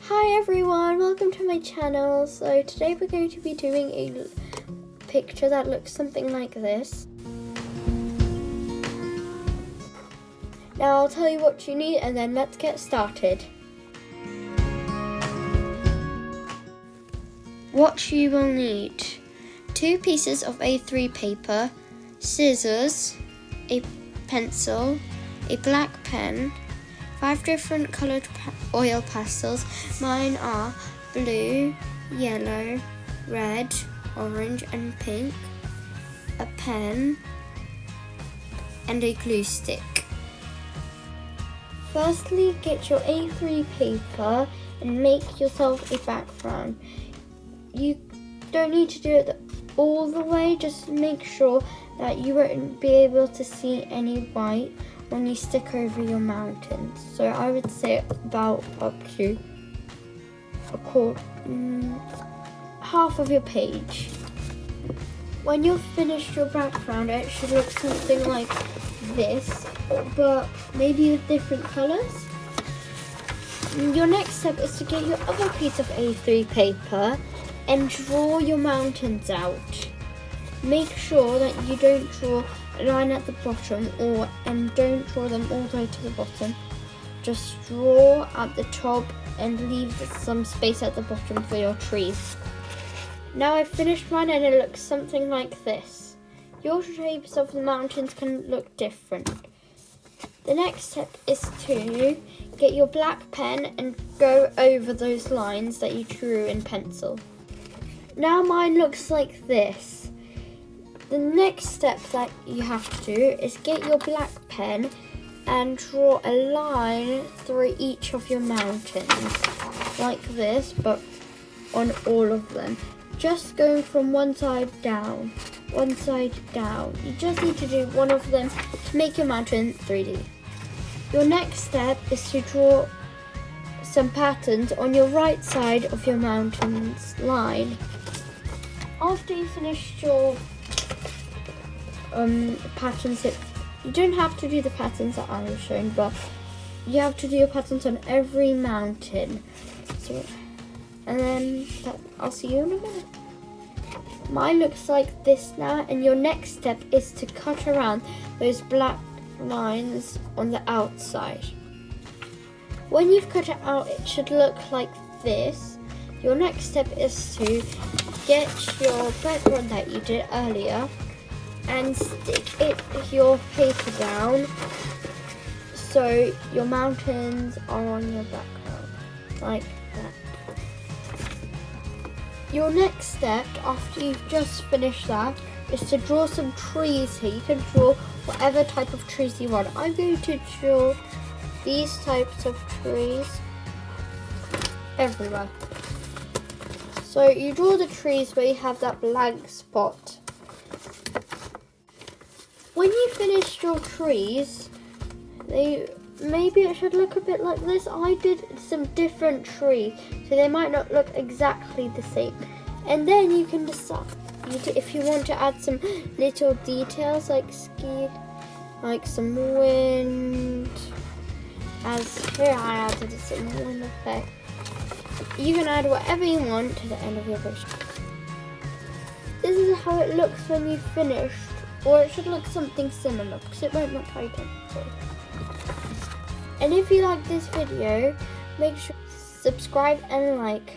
Hi everyone, welcome to my channel. So today we're going to be doing a picture that looks something like this. Now I'll tell you what you need and then let's get started. What you will need: 2 pieces of A3 paper, scissors, a pencil, a black pen, 5 different coloured oil pastels. Mine are blue, yellow, red, orange and pink, a pen and a glue stick. Firstly, get your A3 paper and make yourself a background. You don't need to do it all the way, just make sure that you won't be able to see any white when you stick over your mountains. So I would say about up to half of your page. When you've finished your background, it should look something like this, but maybe with different colours. Your next step is to get your other piece of A3 paper and draw your mountains out. Make sure that you don't draw a line at the bottom and don't draw them all the way to the bottom. Just draw at the top and leave some space at the bottom for your trees. Now I've finished mine and it looks something like this. Your shapes of the mountains can look different. The next step is to get your black pen and go over those lines that you drew in pencil. Now mine looks like this. The next step that you have to do is get your black pen and draw a line through each of your mountains, like this, but on all of them. Just going from one side down, one side down. You just need to do one of them to make your mountain 3D. Your next step is to draw some patterns on your right side of your mountain's line. After you finish your patterns, you don't have to do the patterns that I was showing, but you have to do your patterns on every mountain. And then I'll see you in a minute. Mine looks like this now, and your next step is to cut around those black lines on the outside. When you've cut it out, it should look like this. Your next step is to get your background that you did earlier and stick your paper down so your mountains are on your background, like that. Your next step, after you've just finished that, is to draw some trees here. You can draw whatever type of trees you want. I'm going to draw these types of trees everywhere. So you draw the trees where you have that blank spot. When you finish your trees, maybe it should look a bit like this. I did some different trees, so they might not look exactly the same. And then you can decide if you want to add some little details like some wind. As here I added some wind effect. You can add whatever you want to the end of your picture. This is how it looks when you've finished, or it should look something similar because it won't look identical. And if you like this video, make sure to subscribe and like.